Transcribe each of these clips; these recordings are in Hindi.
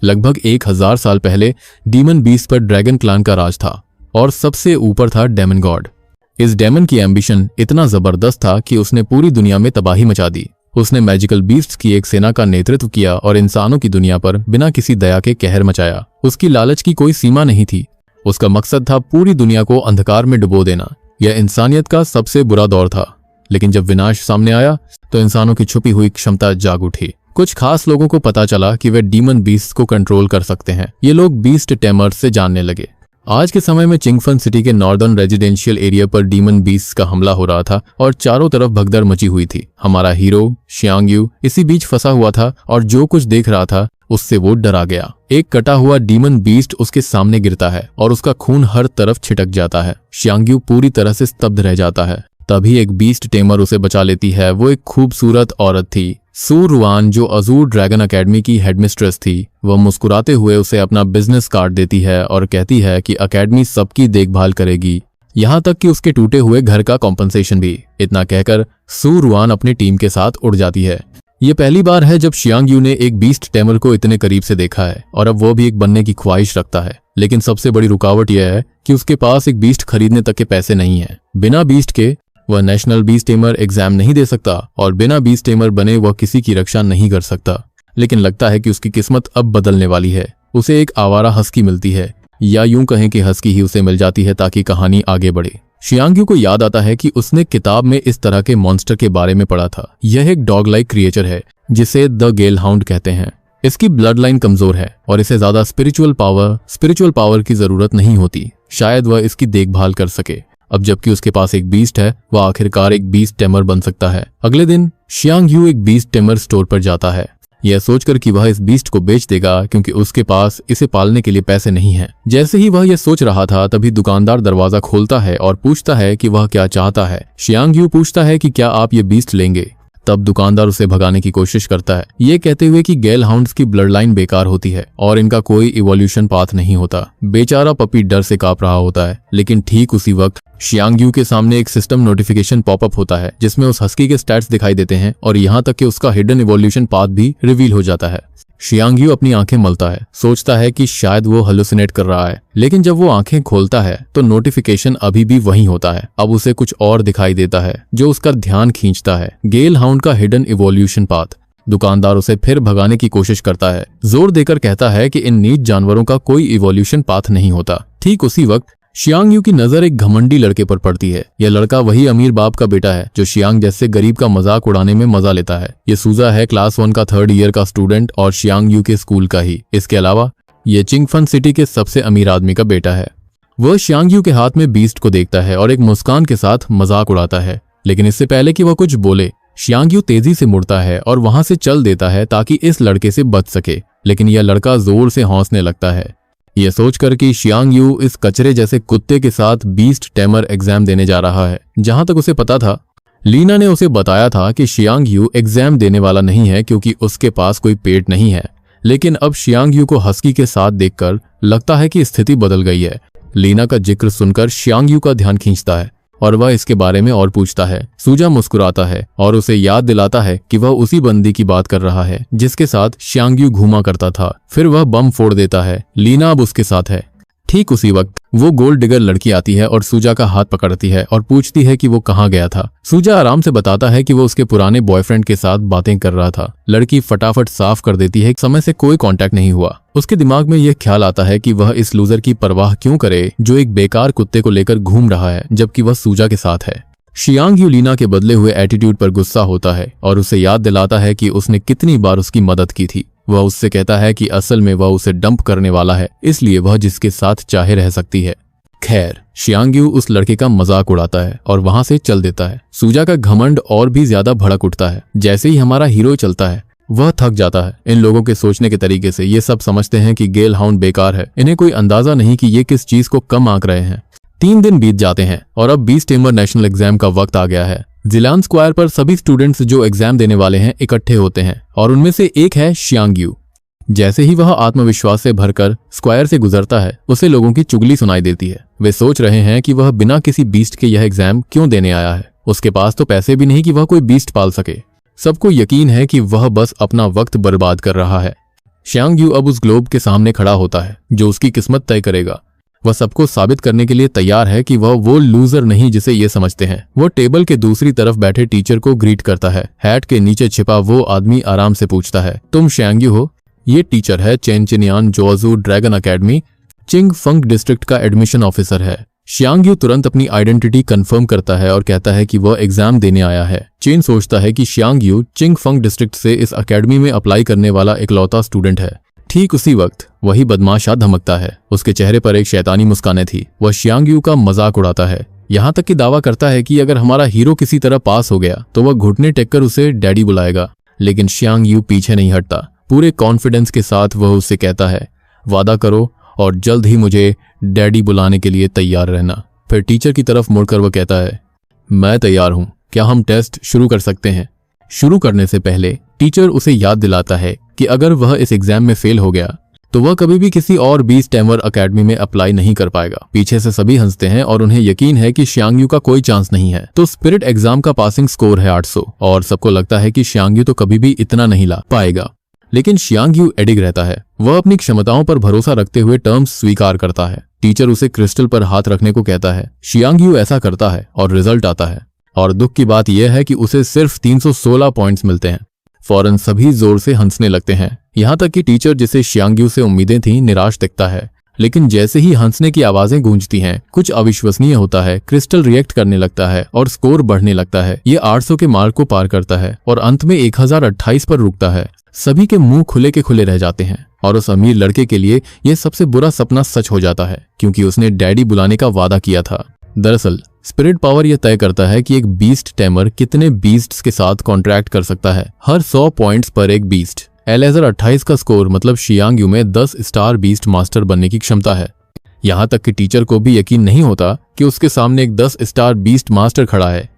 लगभग 1000 साल पहले डीमन बीस्ट पर ड्रैगन क्लान का राज था और सबसे ऊपर था डेमन गॉड। इस डेमन की एम्बिशन इतना जबरदस्त था कि उसने पूरी दुनिया में तबाही मचा दी। उसने मैजिकल बीस्ट्स की एक सेना का नेतृत्व किया और इंसानों की दुनिया पर बिना किसी दया के कहर मचाया। उसकी लालच की कोई सीमा नहीं थी। उसका मकसद था पूरी दुनिया को अंधकार में डुबो देना। यह इंसानियत का सबसे बुरा दौर था। लेकिन जब विनाश सामने आया तो इंसानों की छुपी हुई क्षमता जाग उठी। कुछ खास लोगों को पता चला कि वे डीमन बीस्ट को कंट्रोल कर सकते हैं। ये लोग बीस्ट टेमर्स से जानने लगे। आज के समय में चिंगफन सिटी के नॉर्दर्न रेजिडेंशियल एरिया पर डीमन बीस्ट का हमला हो रहा था और चारों तरफ भगदड़ मची हुई थी। हमारा हीरो शियांग यू इसी बीच फंसा हुआ था और जो कुछ देख रहा था उससे वो डरा गया। एक कटा हुआ डीमन बीस्ट उसके सामने गिरता है और उसका खून हर तरफ छिटक जाता है। शियांग यू पूरी तरह से स्तब्ध रह जाता है। तभी एक बीस्ट टेमर उसे बचा लेती है। वो एक खूबसूरत औरत थी, सू रुआन, जो अजूर ड्रैगन एकेडमी की हेडमिस्ट्रेस थी। वह मुस्कुराते हुए उसे अपना बिजनेस कार्ड देती है और कहती है कि एकेडमी सबकी देखभाल करेगी, यहाँ तक कि उसके टूटे हुए घर का कॉम्पनसेशन भी। इतना कहकर सू रुआन अपनी टीम के साथ उड़ जाती है। ये पहली बार है जब शियांग यू ने एक बीस्ट टेमर को इतने करीब से देखा है और अब वो भी एक बनने की ख्वाहिश रखता है। लेकिन सबसे बड़ी रुकावट यह है कि उसके पास एक बीस्ट खरीदने तक के पैसे नहीं है। बिना बीस्ट के वह नेशनल बीस्ट टेमर एग्जाम नहीं दे सकता और बिना बीस्ट टेमर बने वह किसी की रक्षा नहीं कर सकता। लेकिन लगता है कि उसकी किस्मत अब बदलने वाली है। उसे एक आवारा हस्की मिलती है, या यूं कहें कि हस्की ही उसे मिल जाती है ताकि कहानी आगे बढ़े। शियांग यू को याद आता है कि उसने किताब में इस तरह के मॉन्स्टर के बारे में पढ़ा था। यह एक डॉग लाइक क्रिएचर है जिसे द गेल हाउंड कहते हैं। इसकी ब्लड लाइन कमजोर है और इसे ज्यादा स्पिरिचुअल पावर की जरूरत नहीं होती। शायद वह इसकी देखभाल कर सके। अब जबकि उसके पास एक बीस्ट है, वह आखिरकार एक बीस्ट टेमर बन सकता है। अगले दिन शियांग यू एक बीस्ट टेमर स्टोर पर जाता है, यह सोचकर कि वह इस बीस्ट को बेच देगा क्योंकि उसके पास इसे पालने के लिए पैसे नहीं हैं। जैसे ही वह यह सोच रहा था तभी दुकानदार दरवाजा खोलता है और पूछता है कि वह क्या चाहता है। शियांग यू पूछता है कि क्या आप ये बीस्ट लेंगे। तब दुकानदार उसे भगाने की कोशिश करता है, ये कहते हुए कि गेल हाउंड्स की ब्लड लाइन बेकार होती है और इनका कोई इवोल्यूशन पाथ नहीं होता। बेचारा पपी डर से कांप रहा होता है। लेकिन ठीक उसी वक्त शियांग यू के सामने एक सिस्टम नोटिफिकेशन पॉपअप होता है जिसमें उस हस्की के स्टैट्स दिखाई देते हैं और यहाँ तक कि उसका हिडन इवोल्यूशन पाथ भी रिवील हो जाता है। शियांग यू अपनी आंखें मलता है, सोचता है कि शायद वो हेलुसिनेट कर रहा है। लेकिन जब वो आंखें खोलता है तो नोटिफिकेशन अभी भी वही होता है। अब उसे कुछ और दिखाई देता है जो उसका ध्यान खींचता है, गेल हाउंड का हिडन इवोल्यूशन पाथ। दुकानदार उसे फिर भगाने की कोशिश करता है, जोर देकर कहता है कि इन नीच जानवरों का कोई इवोल्यूशन पाथ नहीं होता। ठीक उसी वक्त शियांग यू की नजर एक घमंडी लड़के पर पड़ती है। यह लड़का वही अमीर बाप का बेटा है जो शियांग जैसे गरीब का मजाक उड़ाने में मजा लेता है। ये सूजा है, क्लास 1 का 3rd ईयर का स्टूडेंट और शियांग यू के स्कूल का ही। इसके अलावा ये चिंगफन सिटी के सबसे अमीर आदमी का बेटा है। वह शियांग यू के हाथ में बीस्ट को देखता है और एक मुस्कान के साथ मजाक उड़ाता है। लेकिन इससे पहले कि वह कुछ बोले, शियांग यू तेजी से मुड़ता है और वहां से चल देता है ताकि इस लड़के से बच सके। लेकिन यह लड़का जोर से हौंसने लगता है, यह सोचकर कि शियांग यू इस कचरे जैसे कुत्ते के साथ बीस्ट टेमर एग्जाम देने जा रहा है। जहां तक उसे पता था, लीना ने उसे बताया था कि शियांग यू एग्जाम देने वाला नहीं है क्योंकि उसके पास कोई पेट नहीं है। लेकिन अब शियांग यू को हस्की के साथ देखकर लगता है कि स्थिति बदल गई है। लीना का जिक्र सुनकर शियांग यू का ध्यान खींचता है और वह इसके बारे में और पूछता है। सूजा मुस्कुराता है और उसे याद दिलाता है कि वह उसी बंदी की बात कर रहा है जिसके साथ शियांग यू घूमा करता था। फिर वह बम फोड़ देता है। लीना अब उसके साथ है। ठीक उसी वक्त वो गोल्ड डिगर लड़की आती है और सूजा का हाथ पकड़ती है और पूछती है कि वो कहाँ गया था। सूजा आराम से बताता है कि वो उसके पुराने बॉयफ्रेंड के साथ बातें कर रहा था। लड़की फटाफट साफ कर देती है, समय से कोई कांटेक्ट नहीं हुआ। उसके दिमाग में यह ख्याल आता है कि वह इस लूजर की परवाह क्यों करे जो एक बेकार कुत्ते को लेकर घूम रहा है जबकि वह सूजा के साथ है। शियांग यू लीना के बदले हुए एटीट्यूड पर गुस्सा होता है और उसे याद दिलाता है कि उसने कितनी बार उसकी मदद की थी। वह उससे कहता है कि असल में वह उसे डंप करने वाला है, इसलिए वह जिसके साथ चाहे रह सकती है। खैर, शियांग यू उस लड़के का मजाक उड़ाता है और वहां से चल देता है। सूजा का घमंड और भी ज्यादा भड़क उठता है। जैसे ही हमारा हीरो चलता है वह थक जाता है। इन लोगों के सोचने के तरीके से ये सब समझते हैं कि गेल हाउंड बेकार है। इन्हें कोई अंदाजा नहीं कि ये किस चीज को कम आंक रहे हैं। 3 दिन बीत जाते हैं और अब बीस्ट टेमर नेशनल एग्जाम का वक्त आ गया है। जिलान स्क्वायर पर सभी स्टूडेंट्स जो एग्जाम देने वाले हैं इकट्ठे होते हैं और उनमें से एक है शियांग यू। जैसे ही वह आत्मविश्वास से भरकर स्क्वायर से गुजरता है उसे लोगों की चुगली सुनाई देती है। वे सोच रहे हैं कि वह बिना किसी बीस्ट के यह एग्जाम क्यों देने आया है। उसके पास तो पैसे भी नहीं कि वह कोई बीस्ट पाल सके। सबको यकीन है कि वह बस अपना वक्त बर्बाद कर रहा है। शियांग यू अब उस ग्लोब के सामने खड़ा होता है जो उसकी किस्मत तय करेगा। वह सबको साबित करने के लिए तैयार है कि वह वो लूजर नहीं जिसे ये समझते हैं। वह टेबल के दूसरी तरफ बैठे टीचर को ग्रीट करता है। हैट के नीचे छिपा वो आदमी आराम से पूछता है, तुम शियांग यू हो? ये टीचर है चेन चिनियान जोजू ड्रैगन अकेडमी चिंग फंग डिस्ट्रिक्ट का एडमिशन ऑफिसर है। शियांग यू तुरंत अपनी आइडेंटिटी कंफर्म करता है और कहता है कि वह एग्जाम देने आया है। चेन सोचता है कि शियांग यू चिंग फंग डिस्ट्रिक्ट से इस अकेडमी में अप्लाई करने वाला इकलौता स्टूडेंट है। ठीक उसी वक्त वही बदमाश आ धमकता है। उसके चेहरे पर एक शैतानी मुस्कान थी। वह शियांग यू का मजाक उड़ाता है, यहाँ तक कि दावा करता है कि अगर हमारा हीरो किसी तरह पास हो गया तो वह घुटने टेककर उसे डैडी बुलाएगा। लेकिन शियांग यू पीछे नहीं हटता। पूरे कॉन्फिडेंस के साथ वह उससे कहता है, वादा करो और जल्द ही मुझे डैडी बुलाने के लिए तैयार रहना। फिर टीचर की तरफ मुड़कर वह कहता है, मैं तैयार हूं, क्या हम टेस्ट शुरू कर सकते हैं? शुरू करने से पहले टीचर उसे याद दिलाता है कि अगर वह इस एग्जाम में फेल हो गया तो वह कभी भी किसी और बीस्ट टैमर अकेडमी में अप्लाई नहीं कर पाएगा। पीछे से सभी हंसते हैं और उन्हें यकीन है कि शियांग यू का कोई चांस नहीं है। तो स्पिरिट एग्जाम का पासिंग स्कोर है 800 और सबको लगता है कि शियांग यू तो कभी भी इतना नहीं ला पाएगा। लेकिन शियांग यू एडिग रहता है। वह अपनी क्षमताओं पर भरोसा रखते हुए टर्म्स स्वीकार करता है। टीचर उसे क्रिस्टल पर हाथ रखने को कहता है। शियांग यू ऐसा करता है और रिजल्ट आता है। और दुख की बात यह है कि उसे सिर्फ 316 पॉइंट्स मिलते हैं। फौरन सभी जोर से हंसने लगते हैं, यहाँ तक कि टीचर जिसे शियांग यू से उम्मीदें थीं निराश दिखता है। लेकिन जैसे ही हंसने की आवाजें गूंजती हैं, कुछ अविश्वसनीय होता है। क्रिस्टल रिएक्ट करने लगता है और स्कोर बढ़ने लगता है। ये 800 के मार्क को पार करता है और अंत में 1028 पर रुकता है। सभी के मुंह खुले के खुले रह जाते हैं और उस अमीर लड़के के लिए यह सबसे बुरा सपना सच हो जाता है, क्योंकि उसने डैडी बुलाने का वादा किया था। दरअसल स्पिरिट पावर यह तय करता है कि एक बीस्ट टैमर कितने बीस्ट्स के साथ कॉन्ट्रैक्ट कर सकता है। हर 100 पॉइंट्स पर एक बीस्ट। एलेजर 28 का स्कोर मतलब शियांग यू में 10 स्टार बीस्ट मास्टर बनने की क्षमता है। यहाँ तक कि टीचर को भी यकीन नहीं होता कि उसके सामने एक 10 स्टार बीस्ट मास्टर खड़ा है।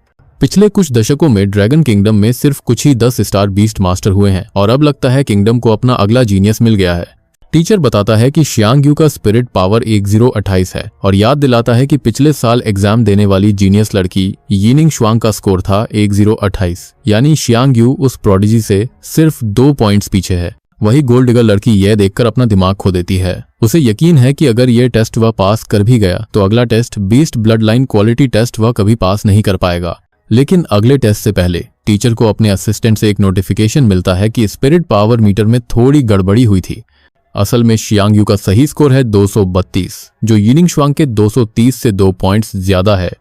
पिछले कुछ दशकों में ड्रैगन किंगडम में सिर्फ कुछ ही 10 स्टार बीस्ट मास्टर हुए हैं और अब लगता है किंगडम को अपना अगला जीनियस मिल गया है। टीचर बताता है कि शियांग यू का स्पिरिट पावर 1028 है और याद दिलाता है कि पिछले साल एग्जाम देने वाली जीनियस लड़की यिनिंग शुआंग का स्कोर था 1028, यानी शियांग यू उस प्रोडिजी से सिर्फ 2 पॉइंट्स पीछे है। वही गोल्ड डिगर लड़की यह देखकर अपना दिमाग खो देती है। उसे यकीन है कि अगर ये टेस्ट वह पास कर भी गया तो अगला test beast blood line quality test वह कभी पास नहीं कर पाएगा। लेकिन अगले टेस्ट से पहले टीचर को अपने असिस्टेंट से एक नोटिफिकेशन मिलता है कि स्पिरिट पावर मीटर में थोड़ी गड़बड़ी हुई थी। असल में शियांग यू का सही स्कोर है 232, जो यिनिंग शुआंग के 230 से 2 पॉइंट्स ज्यादा है।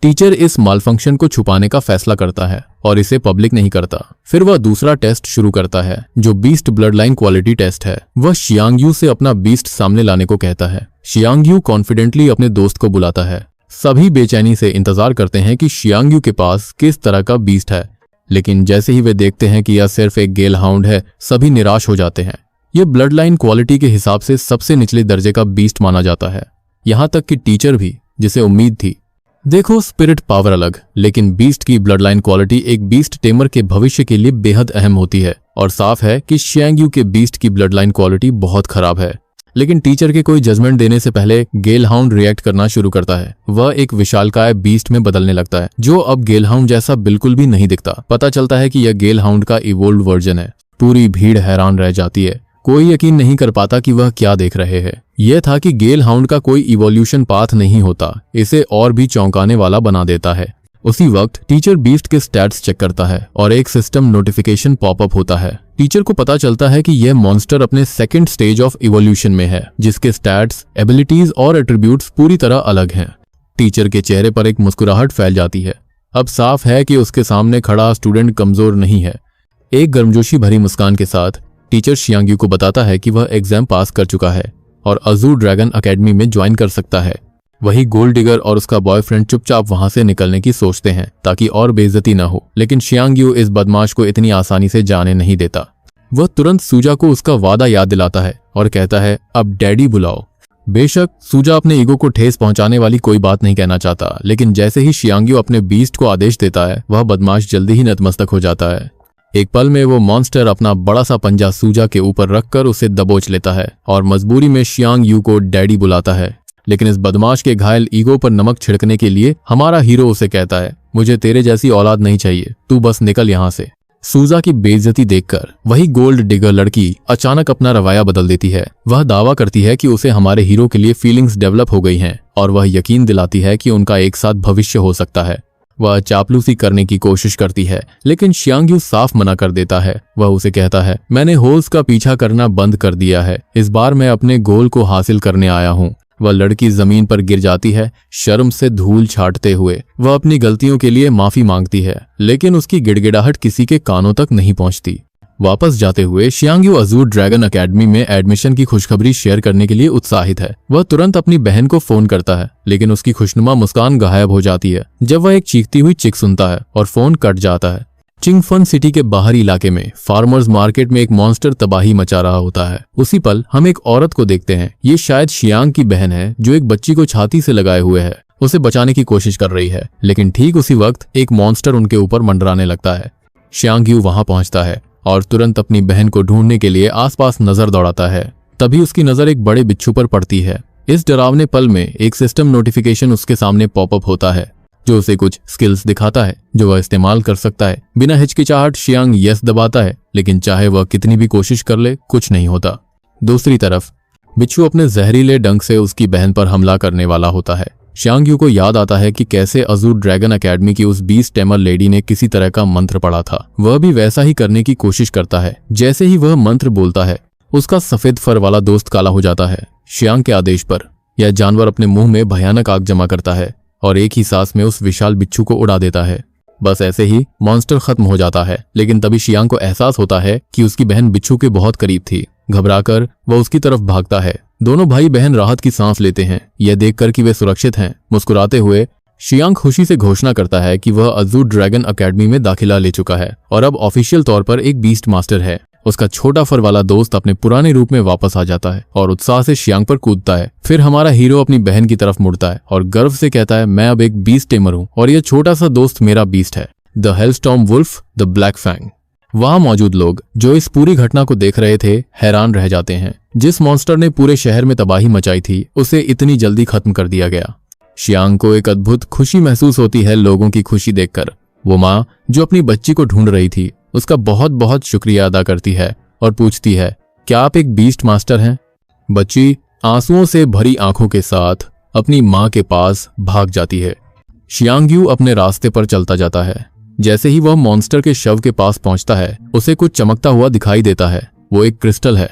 टीचर इस मालफंक्शन को छुपाने का फैसला करता है और इसे पब्लिक नहीं करता। फिर वह दूसरा टेस्ट शुरू करता है जो beast blood line quality test है। वह शियांग यू से अपना बीस्ट सामने लाने को कहता है। शियांग यू कॉन्फिडेंटली अपने दोस्त को बुलाता है। सभी बेचैनी से इंतजार करते हैं कि शियांग यू के पास किस तरह का बीस्ट है, लेकिन जैसे ही वे देखते हैं कि यह सिर्फ एक गेल हाउंड है, सभी निराश हो जाते हैं। यह ब्लड लाइन क्वालिटी के हिसाब से सबसे निचले दर्जे का बीस्ट माना जाता है, यहाँ तक कि टीचर भी, जिसे उम्मीद थी। देखो, स्पिरिट पावर अलग, लेकिन बीस्ट की ब्लड लाइन क्वालिटी एक बीस्ट टेमर के भविष्य के लिए बेहद अहम होती है और साफ है कि शियांग यू के बीस्ट की ब्लड लाइन क्वालिटी बहुत खराब है। लेकिन टीचर के कोई जजमेंट देने से पहले गेल हाउंड रिएक्ट करना शुरू करता है। वह एक विशालकाय बीस्ट में बदलने लगता है जो अब गेल हाउंड जैसा बिल्कुल भी नहीं दिखता। पता चलता है कि यह गेल हाउंड का इवोल्व वर्जन है। पूरी भीड़ हैरान रह जाती है। कोई यकीन नहीं कर पाता कि वह क्या देख रहे हैं। यह था कि गेल हाउंड का कोई इवोल्यूशन पाथ नहीं होता, इसे और भी चौंकाने वाला बना देता है। उसी वक्त टीचर बीस्ट के स्टैट्स चेक करता है और एक सिस्टम नोटिफिकेशन पॉपअप होता है। टीचर को पता चलता है कि यह मॉन्स्टर अपने सेकंड स्टेज ऑफ इवोल्यूशन में है, जिसके स्टैट्स, एबिलिटीज और एट्रीब्यूट्स पूरी तरह अलग हैं। टीचर के चेहरे पर एक मुस्कुराहट फैल जाती है। अब साफ है कि उसके सामने खड़ा स्टूडेंट कमजोर नहीं है। एक गर्मजोशी भरी मुस्कान के साथ टीचर शियांग यू को बताता है कि वह एग्जाम पास कर चुका है और अजूर ड्रैगन अकेडमी में ज्वाइन कर सकता है। वही गोल्ड डिगर और उसका बॉयफ्रेंड चुपचाप वहां से निकलने की सोचते हैं ताकि और बेइज्जती न हो, लेकिन शियांग यू इस बदमाश को इतनी आसानी से जाने नहीं देता। वह तुरंत सूजा को उसका वादा याद दिलाता है और कहता है, अब डैडी बुलाओ। बेशक सूजा अपने ईगो को ठेस पहुंचाने वाली कोई बात नहीं कहना चाहता, लेकिन जैसे ही शियांग यू अपने बीस्ट को आदेश देता है, वह बदमाश जल्दी ही नतमस्तक हो जाता है। एक पल में वो मॉन्स्टर अपना बड़ा सा पंजा सूजा के ऊपर रखकर उसे दबोच लेता है और मजबूरी में शियांग यू को डैडी बुलाता है। लेकिन इस बदमाश के घायल ईगो पर नमक छिड़कने के लिए हमारा हीरो उसे कहता है, मुझे तेरे जैसी औलाद नहीं चाहिए, तू बस निकल यहाँ से। सूजा की बेइज्जती देखकर वही गोल्ड डिगर लड़की अचानक अपना रवैया बदल देती है। वह दावा करती है कि उसे हमारे हीरो के लिए फीलिंग्स डेवलप हो गई हैं और वह यकीन दिलाती है कि उनका एक साथ भविष्य हो सकता है। वह चापलूसी करने की कोशिश करती है लेकिन शियांग यू साफ मना कर देता है। वह उसे कहता है, मैंने होल्स का पीछा करना बंद कर दिया है, इस बार मैं अपने गोल को हासिल करने आया हूँ। वह लड़की जमीन पर गिर जाती है, शर्म से धूल छाटते हुए वह अपनी गलतियों के लिए माफी मांगती है, लेकिन उसकी गिड़गिड़ाहट किसी के कानों तक नहीं पहुंचती। वापस जाते हुए Xiang you Azzur dragon academy में एडमिशन की खुशखबरी शेयर करने के लिए उत्साहित है। वह तुरंत अपनी बहन को फोन करता है, लेकिन उसकी खुशनुमा मुस्कान गायब हो जाती है जब वह एक चीखती हुई चिक सुनता है और फोन कट जाता है। चिंगफन सिटी के बाहरी इलाके में फार्मर्स मार्केट में एक मॉन्स्टर तबाही मचा रहा होता है। उसी पल हम एक औरत को देखते हैं। ये शायद शियांग की बहन है जो एक बच्ची को छाती से लगाए हुए है, उसे बचाने की कोशिश कर रही है, लेकिन ठीक उसी वक्त एक मॉन्स्टर उनके ऊपर मंडराने लगता है। शियांग यू वहां पहुंचता है और तुरंत अपनी बहन को ढूंढने के लिए आसपास नजर दौड़ाता है। तभी उसकी नजर एक बड़े बिच्छू पर पड़ती है। इस डरावने पल में एक सिस्टम नोटिफिकेशन उसके सामने पॉपअप होता है जो उसे कुछ स्किल्स दिखाता है जो वह इस्तेमाल कर सकता है। बिना हिचकिचाहट शियांग यस दबाता है, लेकिन चाहे वह कितनी भी कोशिश कर ले कुछ नहीं होता। दूसरी तरफ बिच्छू अपने जहरीले डंक से उसकी बहन पर हमला करने वाला होता है। शियांग यू को याद आता है कि कैसे अजूर ड्रैगन एकेडमी की उस बीस्ट टेमर लेडी ने किसी तरह का मंत्र पढ़ा था। वह भी वैसा ही करने की कोशिश करता है। जैसे ही वह मंत्र बोलता है उसका सफेद फर वाला दोस्त काला हो जाता है। शियांग के आदेश पर यह जानवर अपने मुंह में भयानक आग जमा करता है और एक ही सांस में उस विशाल बिच्छू को उड़ा देता है। बस ऐसे ही मॉन्स्टर खत्म हो जाता है, लेकिन तभी शियांग को एहसास होता है कि उसकी बहन बिच्छू के बहुत करीब थी। घबराकर वह उसकी तरफ भागता है। दोनों भाई बहन राहत की सांस लेते हैं, यह देखकर कि वे सुरक्षित हैं। मुस्कुराते हुए शियांग खुशी से घोषणा करता है कि वह अजूर ड्रैगन एकेडमी में दाखिला ले चुका है और अब ऑफिशियल तौर पर एक बीस्ट मास्टर है। उसका छोटा फर वाला दोस्त अपने पुराने रूप में वापस आ जाता है और उत्साह से शियांग पर कूदता है। फिर हमारा हीरो अपनी बहन की तरफ मुड़ता है और गर्व से कहता है, मैं अब एक बीस्ट टेमर हूँ और यह छोटा सा दोस्त मेरा बीस्ट है, the hellstorm wolf the black fang. वहां मौजूद लोग जो इस पूरी घटना को देख रहे थे हैरान रह जाते हैं। जिस मॉन्स्टर ने पूरे शहर में तबाही मचाई थी उसे इतनी जल्दी खत्म कर दिया गया। शियांग को एक अद्भुत खुशी महसूस होती है लोगों की खुशी देखकर। वो माँ जो अपनी बच्ची को ढूंढ रही थी उसका बहुत बहुत शुक्रिया अदा करती है और पूछती है, क्या आप एक बीस्ट मास्टर हैं? बच्ची आंसुओं से भरी आंखों के साथ अपनी माँ के पास भाग जाती है। शियांग यू अपने रास्ते पर चलता जाता है। जैसे ही वह मॉन्स्टर के शव के पास पहुंचता है उसे कुछ चमकता हुआ दिखाई देता है। वो एक क्रिस्टल है।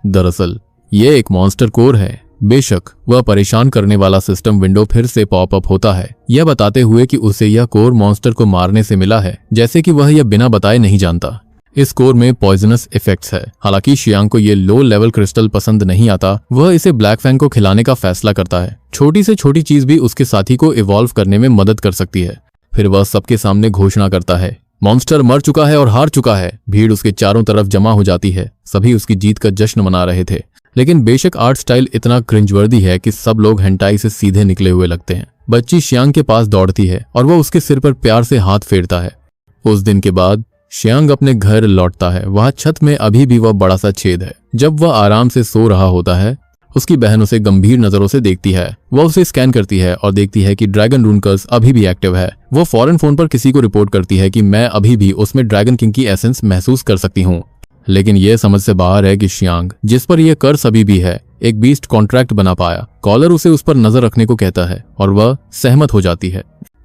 दरअसल ये एक मॉन्स्टर कोर है। बेशक वह परेशान करने वाला सिस्टम विंडो फिर से पॉपअप होता है, यह बताते हुए कि उसे यह कोर मॉन्स्टर को मारने से मिला है, जैसे कि वह यह बिना बताए नहीं जानता। इस कोर में पॉइजनस इफेक्ट्स है। हालांकि शियांग को ये लो लेवल क्रिस्टल पसंद नहीं आता, वह इसे ब्लैक फैंग को खिलाने का फैसला करता है। छोटी से छोटी चीज भी उसके साथी को इवॉल्व करने में मदद कर सकती है। फिर वह सबके सामने घोषणा करता है, मॉन्स्टर मर चुका है और हार चुका है। भीड़ उसके चारों तरफ जमा हो जाती है। सभी उसकी जीत का जश्न मना रहे थे, लेकिन बेशक आर्ट स्टाइल इतना क्रिंजवर्दी है कि सब लोग हेंटाई से सीधे निकले हुए लगते हैं। बच्ची शियांग के पास दौड़ती है और वह उसके सिर पर प्यार से हाथ फेरता है। उस दिन के बाद शियांग अपने घर लौटता है। वहां छत में अभी भी वह बड़ा सा छेद है। जब वह आराम से सो रहा होता है उसकी बहन उसे गंभीर नजरों से देखती है। वह उसे स्कैन करती है और देखती है कि ड्रैगन रून कर्स अभी भी एक्टिव है। वो फौरन फोन पर किसी को रिपोर्ट करती है कि मैं अभी भी उसमें ड्रैगन किंग की एसेंस महसूस कर सकती हूँ। लेकिन यह समझ से बाहर है कि शियांग, जिस पर यह कर्स अभी भी है, एक बीस्ट कॉन्ट्रैक्ट बना पाया। कॉलर उसे उस पर नजर रखने को कहता है और वह सहमत हो जाती है।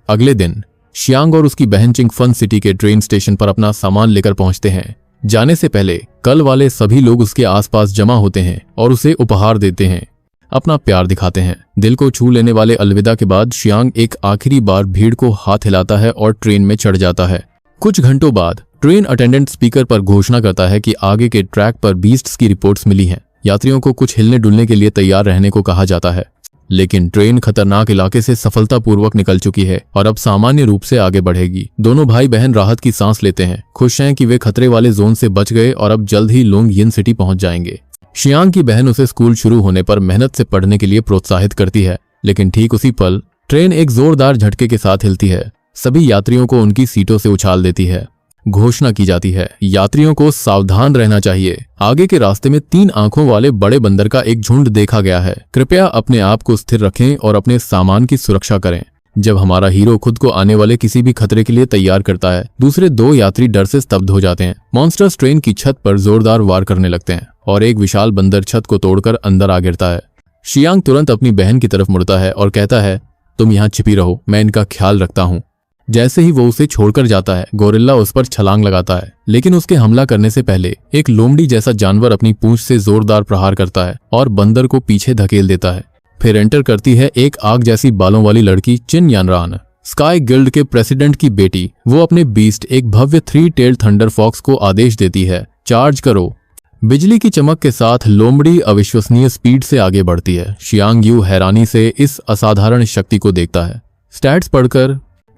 अगले दिन शियांग और उसकी बहन चिंगफन सिटी के ट्रेन स्टेशन पर अपना सामान लेकर पहुंचते हैं। जाने से पहले कल वाले सभी लोग उसके आसपास जमा होते हैं और उसे उपहार देते हैं, अपना प्यार दिखाते हैं। दिल को छू लेने वाले अलविदा के बाद शियांग एक आखिरी बार भीड़ को हाथ हिलाता है और ट्रेन में चढ़ जाता है। कुछ घंटों बाद ट्रेन अटेंडेंट स्पीकर पर घोषणा करता है कि आगे के ट्रैक पर बीस्ट्स की रिपोर्ट्स मिली हैं। यात्रियों को कुछ हिलने डुलने के लिए तैयार रहने को कहा जाता है। लेकिन ट्रेन खतरनाक इलाके से सफलतापूर्वक निकल चुकी है और अब सामान्य रूप से आगे बढ़ेगी। दोनों भाई बहन राहत की सांस लेते हैं, खुश हैं कि वे खतरे वाले जोन से बच गए और अब जल्द ही लोंग यिन सिटी पहुंच जाएंगे। शियांग की बहन उसे स्कूल शुरू होने पर मेहनत से पढ़ने के लिए प्रोत्साहित करती है, लेकिन ठीक उसी पल ट्रेन एक जोरदार झटके के साथ हिलती है। सभी यात्रियों को उनकी सीटों से उछाल देती है। घोषणा की जाती है, यात्रियों को सावधान रहना चाहिए। आगे के रास्ते में 3 आंखों वाले बड़े बंदर का एक झुंड देखा गया है। कृपया अपने आप को स्थिर रखें और अपने सामान की सुरक्षा करें। जब हमारा हीरो खुद को आने वाले किसी भी खतरे के लिए तैयार करता है, दूसरे दो यात्री डर से स्तब्ध हो जाते हैं। मॉन्स्टर्स ट्रेन की छत पर जोरदार वार करने लगते हैं और एक विशाल बंदर छत को तोड़कर अंदर आ गिरता है। शियांग तुरंत अपनी बहन की तरफ मुड़ता है और कहता है, तुम यहाँ छिपी रहो, मैं इनका ख्याल रखता हूँ। जैसे ही वो उसे छोड़कर जाता है, गोरिल्ला उस पर छलांग लगाता है, लेकिन उसके हमला करने से पहले एक लोमड़ी जैसा जानवर अपनी पूंछ से जोरदार प्रहार करता है और बंदर को पीछे धकेल देता है। फिर एंटर करती है एक आग जैसी बालों वाली लड़की चिन यानरान, स्काई गिल्ड के प्रेसिडेंट की बेटी। वो अपने बीस्ट एक भव्य 3-टेल्ड थंडर फॉक्स को आदेश देती है, चार्ज करो। बिजली की चमक के साथ लोमड़ी अविश्वसनीय स्पीड से आगे बढ़ती है। शियांग यू हैरानी से इस असाधारण शक्ति को देखता है। स्टैट्स पढ़कर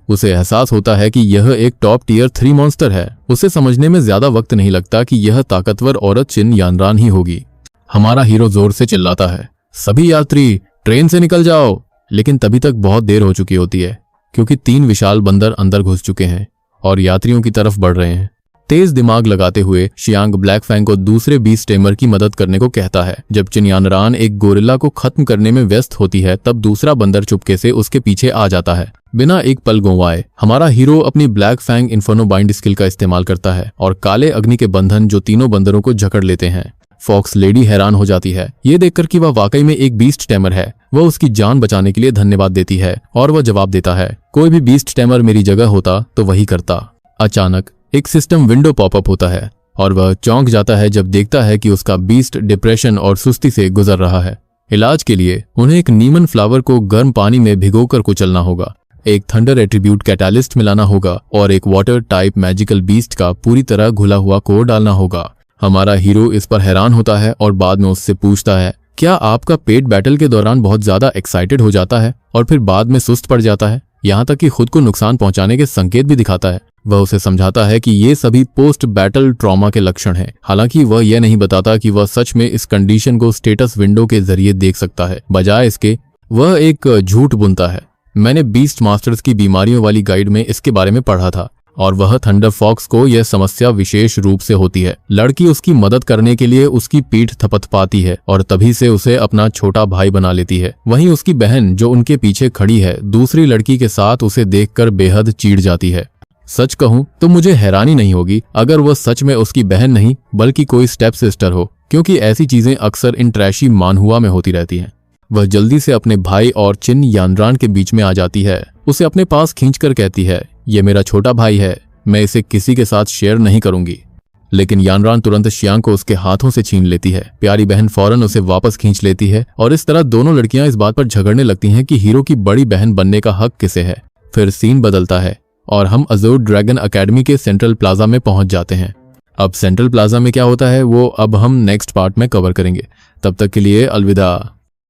उसे एहसास होता है कि यह एक टॉप टियर 3 मॉन्स्टर है। उसे समझने में ज्यादा वक्त नहीं लगता कि यह ताकतवर औरत चिन यानरान ही होगी। हमारा हीरो जोर से चिल्लाता है, सभी यात्री ट्रेन से निकल जाओ। लेकिन तभी तक बहुत देर हो चुकी होती है, क्योंकि 3 विशाल बंदर अंदर घुस चुके हैं और यात्रियों की तरफ बढ़ रहे हैं। तेज दिमाग लगाते हुए शियांग ब्लैक फैंग को दूसरे बीस्ट टेमर की मदद करने को कहता है। जब चिन यानरान एक गोरिल्ला को खत्म करने में व्यस्त होती है, तब दूसरा बंदर चुपके से उसके पीछे आ जाता है। बिना एक पल गंवाए हमारा हीरो अपनी black fang inferno bind skill का इस्तेमाल करता है और काले अग्नि के बंधन जो तीनों बंदरों को जकड़ लेते हैं। फॉक्स लेडी हैरान हो जाती है ये देखकर कि वह वाकई में एक बीस्ट टेमर है। वह उसकी जान बचाने के लिए धन्यवाद देती है और वह जवाब देता है, कोई भी बीस्ट टेमर मेरी जगह होता तो वही करता। अचानक एक सिस्टम विंडो पॉपअप होता है और वह चौंक जाता है जब देखता है कि उसका बीस्ट डिप्रेशन और सुस्ती से गुजर रहा है। इलाज के लिए उन्हें एक नीमन फ्लावर को गर्म पानी में भिगोकर कुचलना होगा, एक थंडर एट्रीब्यूट कैटालिस्ट मिलाना होगा और एक वाटर टाइप मैजिकल बीस्ट का पूरी तरह घुला हुआ कोर डालना होगा। हमारा हीरो इस पर हैरान होता है और बाद में उससे पूछता है, क्या आपका पेट बैटल के दौरान बहुत ज्यादा एक्साइटेड हो जाता है और फिर बाद में सुस्त पड़ जाता है, यहाँ तक कि खुद को नुकसान पहुंचाने के संकेत भी दिखाता है। वह उसे समझाता है कि ये सभी पोस्ट बैटल ट्रॉमा के लक्षण हैं। हालांकि वह यह नहीं बताता कि वह सच में इस कंडीशन को स्टेटस विंडो के जरिए देख सकता है। बजाय इसके वह एक झूठ बुनता है, मैंने बीस्ट मास्टर्स की बीमारियों वाली गाइड में इसके बारे में पढ़ा था और वह थंडर फॉक्स को यह समस्या विशेष रूप से होती है। लड़की उसकी मदद करने के लिए उसकी पीठ थपथपाती है और तभी से उसे अपना छोटा भाई बना लेती है। वहीं उसकी बहन जो उनके पीछे खड़ी है, दूसरी लड़की के साथ उसे देखकर बेहद चिढ़ जाती है। सच कहूं तो मुझे हैरानी नहीं होगी अगर वह सच में उसकी बहन नहीं बल्कि कोई स्टेप सिस्टर हो, क्योंकि ऐसी चीजें अक्सर इन ट्रैशी मानहुआ में होती रहती हैं। वह जल्दी से अपने भाई और चिन यानरान के बीच में आ जाती है, उसे अपने पास खींचकर कहती है, ये मेरा छोटा भाई है, मैं इसे किसी के साथ शेयर नहीं करूंगी। लेकिन यानरान तुरंत शियांग को उसके हाथों से छीन लेती है। प्यारी बहन फौरन उसे वापस खींच लेती है और इस तरह दोनों लड़कियां इस बात पर झगड़ने लगती हैं कि हीरो की बड़ी बहन बनने का हक किसे है। फिर सीन बदलता है और हम अजूर ड्रैगन अकेडमी के सेंट्रल प्लाजा में पहुंच जाते हैं। अब सेंट्रल प्लाजा में क्या होता है वो अब हम नेक्स्ट पार्ट में कवर करेंगे। तब तक के लिए अलविदा।